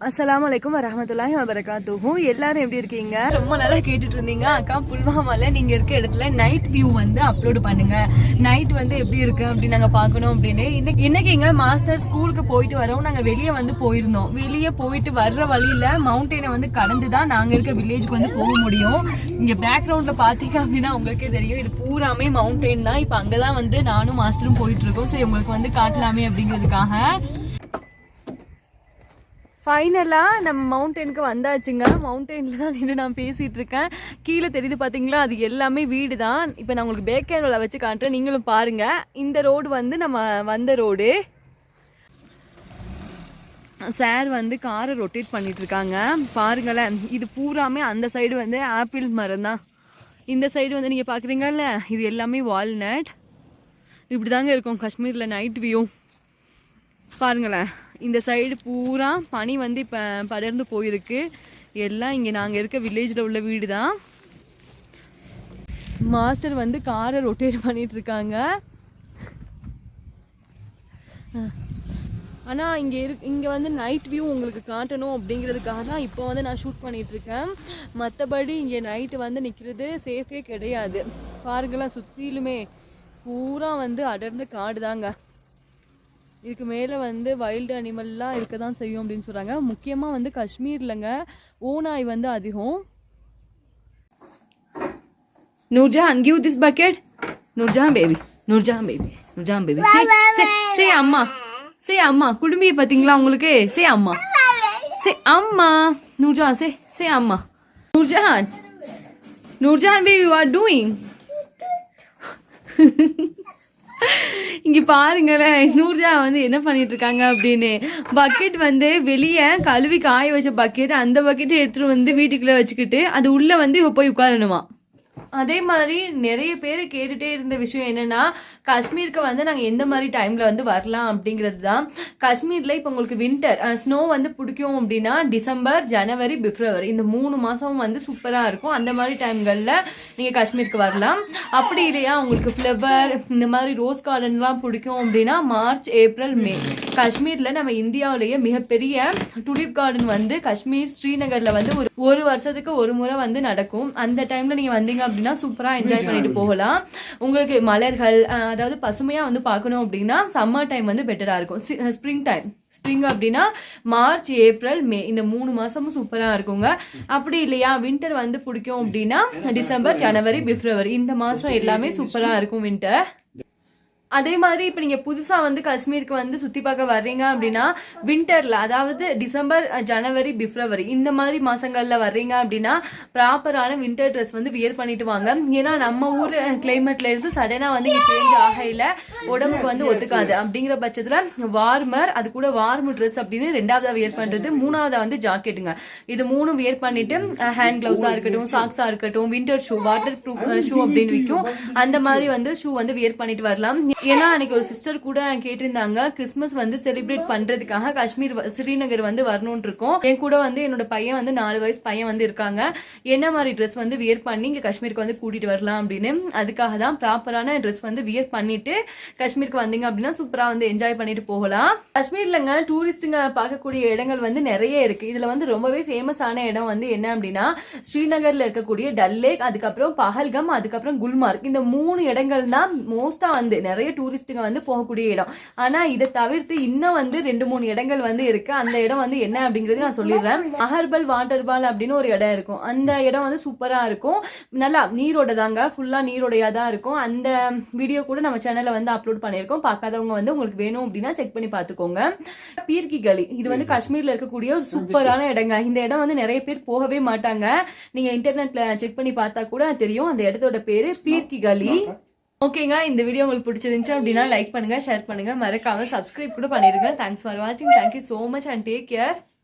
அஸ்ஸலாமு அலைக்கும் வரஹ்மத்துல்லாஹி வபரகாத்துஹு. எல்லாரும் எப்படி இருக்கீங்க? ரொம்ப நல்லா கேட்டுட்டு இருந்தீங்க. அக்கா புல்வாமால நீங்க இருக்க இடத்துல நைட் வியூ வந்து அப்லோட் பண்ணுங்க, நைட் வந்து எப்படி இருக்கு அப்படின்னு நாங்க பாக்கணும் அப்படின்னு. இன்னைக்கு எங்க மாஸ்டர் ஸ்கூலுக்கு போயிட்டு வரோம். நாங்க வெளியே வந்து போயிருந்தோம். வெளியே போயிட்டு வர்ற வழியில மவுண்டனை வந்து கடந்துதான் நாங்க இருக்க வில்லேஜ்க்கு வந்து போக முடியும். இங்க பேக்ரவுண்ட்ல பாத்தீங்க அப்படின்னா உங்களுக்கே தெரியும், இது பூராமே மவுண்டைன் தான். இப்ப அங்கதான் வந்து நானும் மாஸ்டரும் போயிட்டு இருக்கோம். சரி உங்களுக்கு வந்து காட்டலாமே அப்படிங்கிறதுக்காக. ஃபைனலாக நம்ம மவுண்டனுக்கு வந்தாச்சுங்க. மவுண்டனில் தான் நின்று நான் பேசிகிட்டு இருக்கேன். கீழே தெரியுது பார்த்தீங்களா, அது எல்லாமே வீடு தான். இப்போ நான் உங்களுக்கு பேக் கேமராவில் வச்சு காட்டுறேன், நீங்களும் பாருங்கள். இந்த ரோடு வந்து நம்ம வந்த ரோடு. சார் வந்து காரை ரொட்டேட் பண்ணிட்டு இருக்காங்க பாருங்களேன். இது பூராமே அந்த சைடு வந்து ஆப்பிள் மரம் தான். இந்த சைடு வந்து நீங்கள் பார்க்குறீங்கல்ல, இது எல்லாமே வால்நட். இப்படி தாங்க இருக்கும் காஷ்மீரில் நைட் வியூ. பாருங்களேன், இந்த சைடு பூரா பனி வந்து இப்போ படர்ந்து போயிருக்கு. எல்லாம் இங்கே நாங்கள் இருக்க வில்லேஜில் உள்ள வீடு தான். மாஸ்டர் வந்து காரை ரொட்டேட் பண்ணிட்டு இருக்காங்க. ஆனால் இங்கே வந்து நைட் வியூ உங்களுக்கு காட்டணும் அப்படிங்கிறதுக்காக தான் இப்போ வந்து நான் ஷூட் பண்ணிட்டு இருக்கேன். மற்றபடி இங்கே நைட்டு வந்து நிற்கிறது சேஃபே கிடையாது. பாருங்களேன், சுற்றிலுமே பூரா வந்து அடர்ந்த காடு தாங்க. இதுக்கு மேலே வந்து வைல்டு அனிமல்லாம் இருக்க தான் செய்யும் அப்படின்னு சொல்கிறாங்க. முக்கியமாக வந்து காஷ்மீர்லங்க ஓநாய் வந்து அதிகம். Noorjahan, give this bucket. Noorjahan baby, Noorjahan baby, Noorjahan baby. Say அம்மா, சே அம்மா. குடும்பியை பார்த்தீங்களா உங்களுக்கு? சே அம்மா, சே அம்மா. நூர்ஜஹான் சே அம்மா. Noorjahan, Noorjahan baby, what doing? இங்கே பாருங்களேன், நூர்ஜா வந்து என்ன பண்ணிட்டு இருக்காங்க அப்படின்னு. பக்கெட் வந்து வெளியே கழுவி காய வச்ச பக்கெட், அந்த பக்கெட்டை எடுத்துகிட்டு வந்து வீட்டுக்குள்ளே வச்சுக்கிட்டு அது உள்ளே வந்து போய் உட்காரணுமா. அதே மாதிரி நிறைய பேர் கேட்டுகிட்டே இருந்த விஷயம் என்னென்னா, காஷ்மீருக்கு வந்து நாங்கள் எந்த மாதிரி டைமில் வந்து வரலாம் அப்படிங்கிறது தான். காஷ்மீரில் இப்போ உங்களுக்கு வின்டர் ஸ்னோ வந்து பிடிக்கும் அப்படின்னா டிசம்பர், ஜனவரி, பிப்ரவரி இந்த 3 மாதமும் வந்து சூப்பராக இருக்கும். அந்த மாதிரி டைம்களில் நீங்கள் காஷ்மீருக்கு வரலாம். அப்படி இல்லையா உங்களுக்கு ஃப்ளவர் இந்த மாதிரி ரோஸ் கார்டன்லாம் பிடிக்கும் அப்படின்னா மார்ச், ஏப்ரல், மே. காஷ்மீரில் நம்ம இந்தியாவிலேயே மிகப்பெரிய டுலிப் கார்டன் வந்து காஷ்மீர் ஸ்ரீநகரில் வந்து ஒரு வருஷத்துக்கு ஒரு முறை வந்து நடக்கும். அந்த டைமில் நீங்கள் வந்தீங்க அப்படின்னா சூப்பராக என்ஜாய் பண்ணிட்டு போகலாம். உங்களுக்கு மலர்கள் அதாவது பசுமையாக வந்து பார்க்கணும் அப்படின்னா சம்மர் டைம் வந்து பெட்டராக இருக்கும். ஸ்ப்ரிங் டைம், ஸ்ப்ரிங் அப்படின்னா மார்ச், ஏப்ரல், மே இந்த 3 மாதமும் சூப்பராக இருக்குங்க. அப்படி இல்லையா வின்டர் வந்து பிடிக்கும் அப்படின்னா டிசம்பர், ஜனவரி, பிப்ரவரி இந்த மாதம் எல்லாமே சூப்பராக இருக்கும் வின்டர். அதே மாதிரி இப்போ நீங்கள் புதுசாக வந்து காஷ்மீருக்கு வந்து சுற்றி பார்க்க வர்றீங்க அப்படின்னா வின்டரில் அதாவது டிசம்பர், ஜனவரி, பிப்ரவரி இந்த மாதிரி மாதங்களில் வர்றீங்க அப்படின்னா ப்ராப்பரான வின்டர் ட்ரெஸ் வந்து வியர் பண்ணிட்டு வாங்க. ஏன்னா நம்ம ஊர் கிளைமேட்ல இருந்து சடனாக வந்து இங்கே சேஞ்ச் ஆகையில் உடம்புக்கு வந்து ஒத்துக்காது. அப்படிங்கிற பட்சத்தில் வார்மர், அது கூட வார்ம் ட்ரெஸ் அப்படின்னு 2ஆவதாக வியர் பண்ணுறது. 3ஆவதாக வந்து ஜாக்கெட்டுங்க. இது 3 வியர் பண்ணிட்டு ஹேண்ட் க்ளவுஸாக இருக்கட்டும், சாக்ஸாக இருக்கட்டும், winter shoe, water proof shoe அப்படின்னு விற்கும். அந்த மாதிரி வந்து ஷூ வந்து வியர் பண்ணிட்டு வரலாம். ஏன்னா அன்னைக்கு ஒரு சிஸ்டர் கூட கேட்டிருந்தாங்க, கிறிஸ்மஸ் வந்து செலிப்ரேட் பண்றதுக்காக காஷ்மீர் ஸ்ரீநகர் வந்து வரணும்னு இருக்கோம். என் கூட வந்து என்னோட பையன் வந்து 4 வயசு பையன் வந்து இருக்காங்க. என்ன மாதிரி ட்ரெஸ் வந்து வியர் பண்ணி இங்க காஷ்மீருக்கு வந்து கூட்டிட்டு வரலாம் அப்படின்னு. அதுக்காக தான் ப்ராப்பரான ட்ரெஸ் வந்து வியர் பண்ணிட்டு காஷ்மீருக்கு வந்தீங்க அப்படின்னா சூப்பரா வந்து என்ஜாய் பண்ணிட்டு போகலாம். காஷ்மீர்லங்க டூரிஸ்டுங்க பார்க்கக்கூடிய இடங்கள் வந்து நிறைய இருக்கு. இதுல வந்து ரொம்பவே ஃபேமஸான இடம் வந்து என்ன அப்படின்னா ஸ்ரீநகர்ல இருக்கக்கூடிய டல் லேக், அதுக்கப்புறம் பஹல்கம், அதுக்கப்புறம் குல்மார்க். இந்த 3 இடங்கள் தான் மோஸ்டா வந்து நிறைய டூரிஸ்டுங்க வந்து போகக்கூடிய இடம். ஆனா இதை தவிர்த்து இன்னும் வந்து 2-3 இடங்கள் வந்து இருக்கு. அந்த இடம் வந்து என்ன அப்படிங்கறது நான் சொல்லிடுறேன். அஹர்பல் வாட்டர் பால் அப்படின்னு ஒரு இடம் இருக்கும். அந்த இடம் வந்து சூப்பரா இருக்கும். நல்லா நீரோட தாங்க, ஃபுல்லா நீரோடையா தான் இருக்கும். அந்த வீடியோ கூட நம்ம சேனல்ல வந்து அப்லோட் பண்ணியிருக்கோம். பார்க்காதவங்க வந்து உங்களுக்கு வேணும் அப்படின்னா செக் பண்ணி பார்த்துக்கோங்க. பீர் கி கலி, இது வந்து காஷ்மீர்ல இருக்கக்கூடிய ஒரு சூப்பரான இடங்க. இந்த இடம் வந்து நிறைய பேர் போகவே மாட்டாங்க. நீங்க இன்டர்நெட்ல செக் பண்ணி பார்த்தா கூட தெரியும். அந்த இடத்தோட பேரு பீர் கி கலி. ஓகேங்க, இந்த வீடியோ உங்களுக்கு பிடிச்சிருந்துச்சு அப்படின்னா லைக் பண்ணுங்க, ஷேர் பண்ணுங்க, மறக்காம சப்ஸ்கிரைப் கூட பண்ணிருங்க. தேங்க்ஸ் ஃபார் வாட்சிங். Thank you so much and take care.